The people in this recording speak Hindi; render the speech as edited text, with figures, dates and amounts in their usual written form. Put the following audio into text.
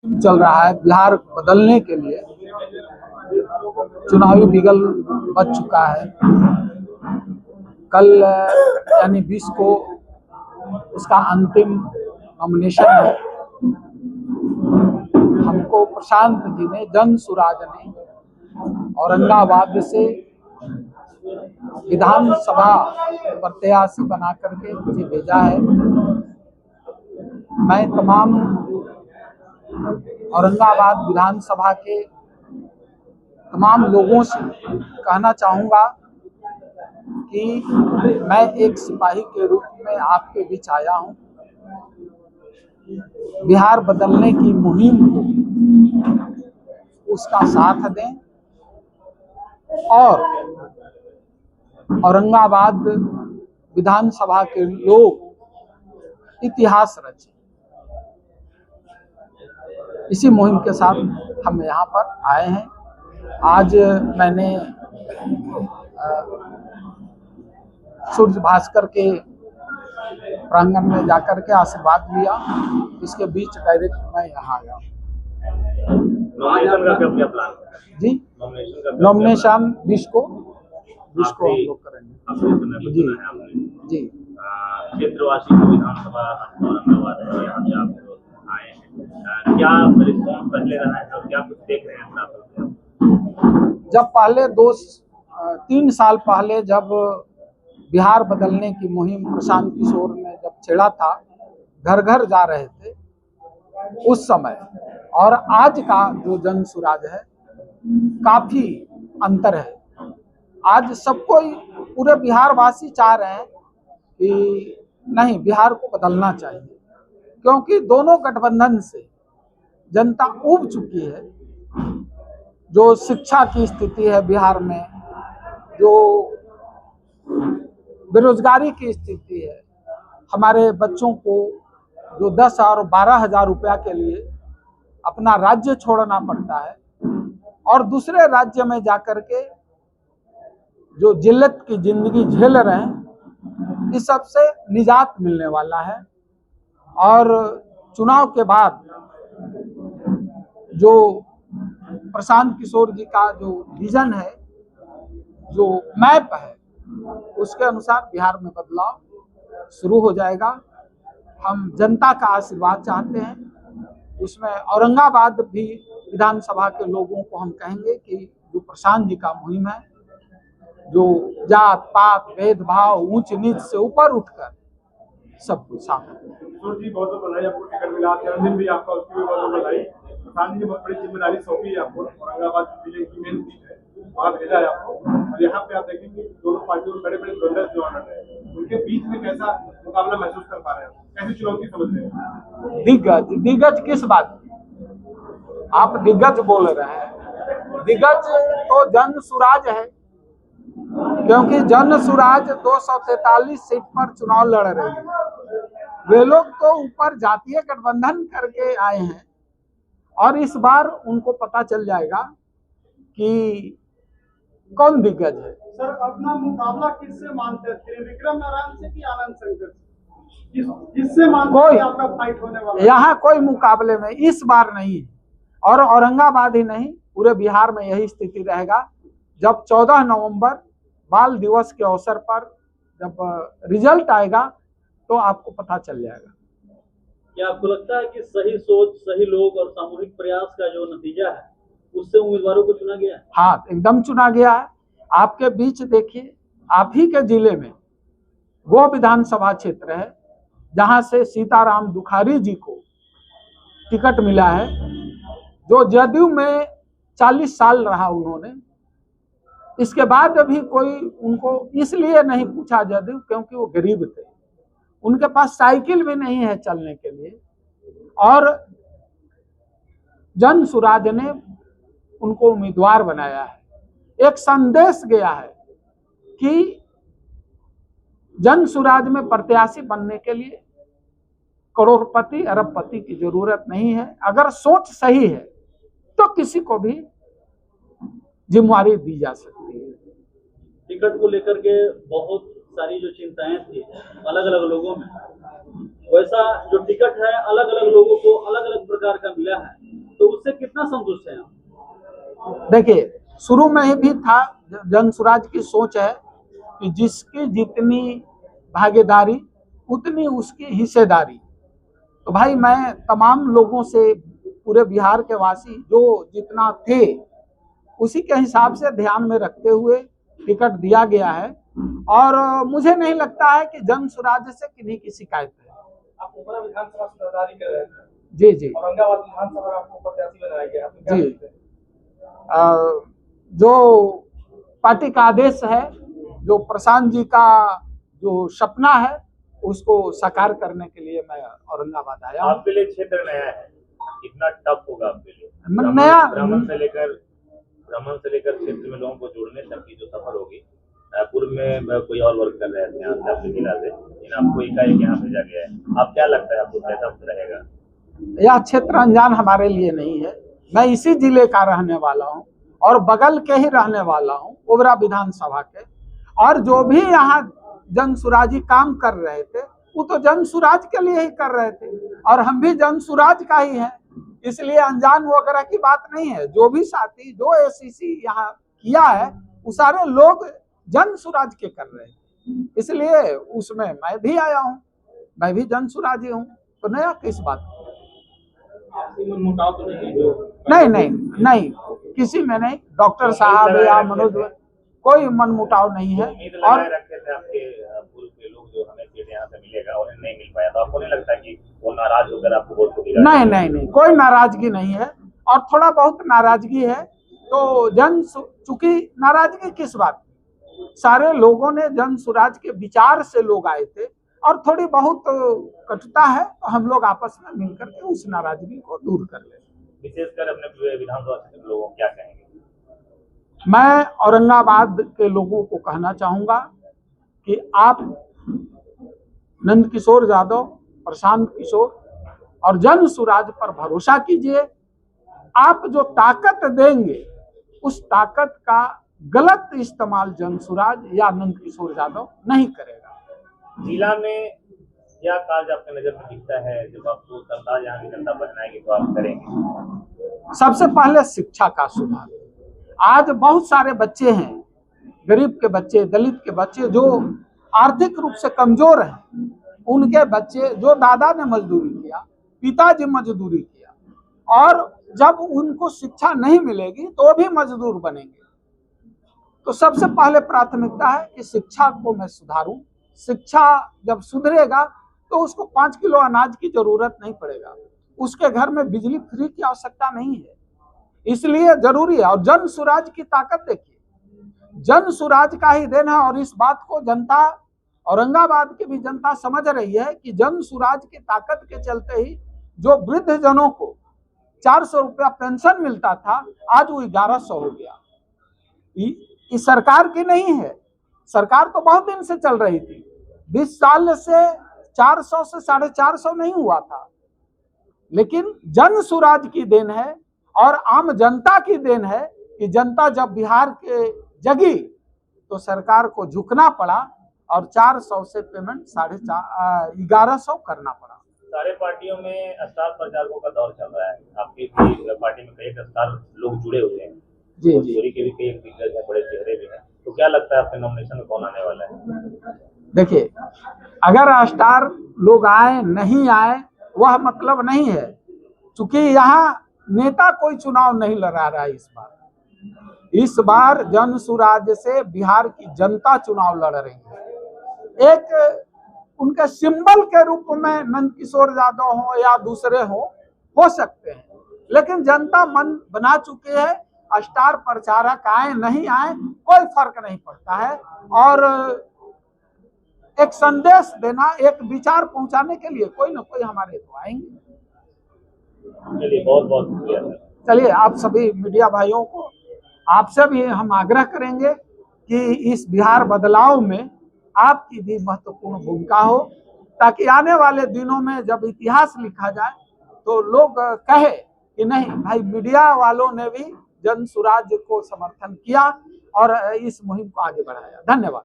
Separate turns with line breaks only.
चल रहा है। बिहार बदलने के लिए चुनावी बिगल बच चुका है। कल यानी 20 को उसका अंतिम नॉमिनेशन है। हमको प्रशांत जी ने, जन सुराज ने औरंगाबाद से विधानसभा प्रत्याशी बना करके मुझे भेजा है। मैं तमाम औरंगाबाद विधानसभा के तमाम लोगों से कहना चाहूँगा कि मैं एक सिपाही के रूप में आपके बीच आया हूँ। बिहार बदलने की मुहिम को उसका साथ दें और औरंगाबाद विधानसभा के लोग इतिहास रचें। इसी मुहिम के साथ हम यहाँ पर आए हैं। आज मैंने सूर्य भास्कर के प्रांगण में जाकर के आशीर्वाद लिया। इसके बीच डायरेक्ट मैं यहाँ आया हूँ।
नॉमिनेशन का क्या प्लान है?
जी, नॉमिनेशन 20 को हम लोग करेंगे। जी जी।
क्षेत्रवासी विधानसभा औरंगाबाद है, यहाँ से आप आए हैं, क्या रिस्पॉन्स पहले रहा है और क्या कुछ देख रहे हैं?
जब पहले 2-3 साल पहले जब बिहार बदलने की मुहिम प्रशांत किशोर ने जब छेड़ा था, घर घर जा रहे थे, उस समय और आज का जो जन सुराज है काफी अंतर है। आज सब कोई, पूरे बिहार वासी चाह रहे हैं कि नहीं, बिहार को बदलना चाहिए, क्योंकि दोनों गठबंधन से जनता ऊब चुकी है। जो शिक्षा की स्थिति है बिहार में, जो बेरोजगारी की स्थिति है, हमारे बच्चों को जो 10 और 12 हजार रुपया के लिए अपना राज्य छोड़ना पड़ता है और दूसरे राज्य में जाकर के जो जिल्लत की जिंदगी झेल रहे हैं, इस सब से निजात मिलने वाला है। और चुनाव के बाद जो प्रशांत किशोर जी का जो विजन है, जो मैप है, उसके अनुसार बिहार में बदलाव शुरू हो जाएगा। हम जनता का आशीर्वाद चाहते हैं। इसमें औरंगाबाद भी विधानसभा के लोगों को हम कहेंगे कि जो प्रशांत जी का मुहिम है, जो जात पात भेदभाव ऊंच नीच से ऊपर उठकर सब कुछ शामिल
जी, बहुत बधाई आपको, टिकट मिला, जन्मदिन भी आपका, उसकी भी बहुत बधाई। प्रधान जी ने बहुत बड़ी जिम्मेदारी सौंपी है आपको, औरंगाबाद जिले की मेन सीट है, वहाँ भेजा है आपको। और यहाँ पे आप देखेंगे दोनों पार्टियों में बड़े बड़े द्वंद्व जो है, उनके बीच में कैसा मुकाबला महसूस कर पा रहे हैं, कैसी चुनौती समझ रहे हैं?
दिग्गज किस बात की आप दिग्गज बोल रहे हैं? दिग्गज तो जन सुराज है, क्योंकि जन सुराज 243 सीट पर चुनाव लड़ रही है। वे लोग तो ऊपर जातीय गठबंधन करके आए हैं और इस बार उनको पता चल जाएगा कि कौन दिग्गज है।
सर, अपना मुकाबला किससे मानते हैं? त्रिविक्रम नारायण से कि आनंद शंकर से? किससे मानते हैं आपका फाइट होने वाला है?
यहाँ कोई मुकाबले में इस बार नहीं है, और औरंगाबाद ही नहीं, पूरे बिहार में यही स्थिति रहेगा। जब 14 नवंबर बाल दिवस के अवसर पर जब रिजल्ट आएगा तो आपको पता चल जाएगा।
क्या आपको लगता है कि सही सोच, सही लोग और सामूहिक प्रयास का जो नतीजा है, उससे उम्मीदवारों को चुना गया है?
हाँ, एकदम चुना गया है। आपके बीच देखिए, आप ही के जिले में वो विधानसभा क्षेत्र है जहां से सीताराम दुखारी जी को टिकट मिला है, जो जदयू में 40 साल रहा उन्होंने। इसके बाद भी कोई उनको इसलिए नहीं पूछा जदयू क्योंकि वो गरीब थे, उनके पास साइकिल भी नहीं है चलने के लिए, और जन सुराज ने उनको उम्मीदवार बनाया है। एक संदेश गया है कि जन सुराज में प्रत्याशी बनने के लिए करोड़पति अरबपति की जरूरत नहीं है। अगर सोच सही है तो किसी को भी जिम्मेवारी दी जा सकती है।
टिकट को लेकर के बहुत सारी जो चिंताएं थी अलग अलग लोगों में, वैसा जो टिकट है अलग अलग लोगों को अलग अलग प्रकार का मिला है,
उससे कितना संतुष्ट हैं आप?
देखिए, शुरू में ही भी था, जन सुराज की सोच है कि जिसकी जितनी भागीदारी उतनी उसकी हिस्सेदारी। तो भाई मैं तमाम लोगों से, पूरे बिहार के वासी जो जितना थे उसी के हिसाब से ध्यान में रखते हुए टिकट दिया गया है, और मुझे नहीं लगता है कि जन सुराज से किन्हीं की शिकायत है।
आप ऊपरा विधानसभा से तैयारी कर रहे हैं,
जी जी
औरंगाबाद विधानसभा में आपको प्रत्याशी बनाया गया, आप क्या
जी।
कहते हैं?
जो पार्टी का आदेश है, जो प्रशांत जी का जो सपना है, उसको साकार करने के लिए मैं औरंगाबाद आया हूँ।
आपके लिए क्षेत्र नया है, कितना टफ होगा आपके लिए?
नया
भ्रमण से लेकर क्षेत्र में लोगों को जोड़ने तक की जो सफर होगी। पूर्व में कोई और वर्क कर रहे थे यहाँ से, आपके जिला से, लेकिन आपको एकाएक यहाँ भेजा गया है। आप क्या लगता है आपको कैसा रहेगा?
यह क्षेत्र अनजान हमारे लिए नहीं है। मैं इसी जिले का रहने वाला हूँ और बगल के ही रहने वाला हूँ, ओबरा विधानसभा के। और जो भी यहाँ जन सुराजी काम कर रहे थे वो तो जन सुराज के लिए ही कर रहे थे, और हम भी जन सुराज का ही हैं, इसलिए अनजान वगैरह की बात नहीं है। जो भी साथी, जो एसीसी यहाँ किया है, वो सारे लोग जन सुराज के कर रहे हैं, इसलिए उसमें मैं भी आया हूँ। मैं भी जन सुराजी हूँ, तो नया किस बात?
मुटाव तो नहीं है जो?
नहीं नहीं नहीं, किसी में नहीं। डॉक्टर साहब या मनोज, कोई मनमुटाव नहीं है। और
रखे थे आपके पूर्व के लोग जो हमें सीट यहाँ से मिलेगा, उन्हें नहीं मिल पाया, तो आपको नहीं लगता कि वो नाराज होकर आपको वोट को दिया?
नहीं नहीं नहीं, कोई नाराजगी नहीं है। और थोड़ा बहुत नाराजगी है तो चूंकि नाराजगी किस बात? सारे लोगों ने जन सुराज के विचार से लोग आए थे, और थोड़ी बहुत कटुता है तो हम लोग आपस में मिलकर के उस नाराजगी को दूर कर ले।
विशेषकर अपने विधानसभा क्षेत्र के लोगों को क्या कहेंगे?
मैं औरंगाबाद के लोगों को कहना चाहूंगा कि आप नंद किशोर यादव, प्रशांत किशोर और जन सुराज पर भरोसा कीजिए। आप जो ताकत देंगे उस ताकत का गलत इस्तेमाल जन सुराज या नंद किशोर यादव नहीं करेगा।
जिला में क्या कार्य आपके नजर में दिखता है जब आपको सरकार यहाँ की जनता बनाएगी तो आप करेंगे?
सबसे पहले शिक्षा का सुधार। आज बहुत सारे बच्चे हैं, गरीब के बच्चे, दलित के बच्चे, जो आर्थिक रूप से कमजोर हैं, उनके बच्चे जो दादा ने मजदूरी किया, पिताजी मजदूरी किया, और जब उनको शिक्षा नहीं मिलेगी तो भी मजदूर बनेंगे। तो सबसे पहले प्राथमिकता है कि शिक्षा को मैं सुधारूं। शिक्षा जब सुधरेगा तो उसको 5 किलो अनाज की जरूरत नहीं पड़ेगा, उसके घर में बिजली फ्री की आवश्यकता नहीं है, इसलिए जरूरी है। और जन सुराज की ताकत देखिए, जन सुराज का ही देन है, और इस बात को जनता, औरंगाबाद की भी जनता समझ रही है कि जन सुराज की ताकत के चलते ही जो वृद्ध जनों को 400 रुपया पेंशन मिलता था, आज वो 1100 हो गया। ये सरकार की नहीं है, सरकार तो बहुत दिन से चल रही थी, 20 साल से 400 से 450 नहीं हुआ था, लेकिन जन सुराज की देन है और आम जनता की देन है कि जनता जब बिहार के जगी तो सरकार को झुकना पड़ा और 400 से पेमेंट 1150 करना पड़ा।
सारे पार्टियों में स्टार प्रचारकों का दौर चल रहा है, आपकी पार्टी में कई स्टार लोग जुड़े हुए हैं,
जी जी
भोजपुरी के भी कई दिग्गज हैं, बड़े चेहरे भी हैं, तो क्या लगता है आपके नॉमिनेशन में कौन आने वाला है?
देखिए, अगर स्टार लोग आए नहीं आए वह मतलब नहीं है, चूंकि यहाँ नेता कोई चुनाव नहीं लड़ा रहा है। इस बार जन सुराज से बिहार की जनता चुनाव लड़ रही है। एक उनके सिंबल के रूप में नंद किशोर यादव हो या दूसरे हो सकते हैं, लेकिन जनता मन बना चुकी है, स्टार प्रचारक आए नहीं आए कोई फर्क नहीं पड़ता है। और एक संदेश देना, एक विचार पहुंचाने के लिए कोई ना कोई हमारे तो आएंगे।
चलिए, बहुत बहुत शुक्रिया।
चलिए, आप सभी मीडिया भाइयों को, आपसे भी हम आग्रह करेंगे कि इस बिहार बदलाव में आपकी भी महत्वपूर्ण भूमिका हो, ताकि आने वाले दिनों में जब इतिहास लिखा जाए तो लोग कहे कि नहीं भाई, मीडिया वालों ने भी जन सुराज को समर्थन किया और इस मुहिम को आगे बढ़ाया। धन्यवाद।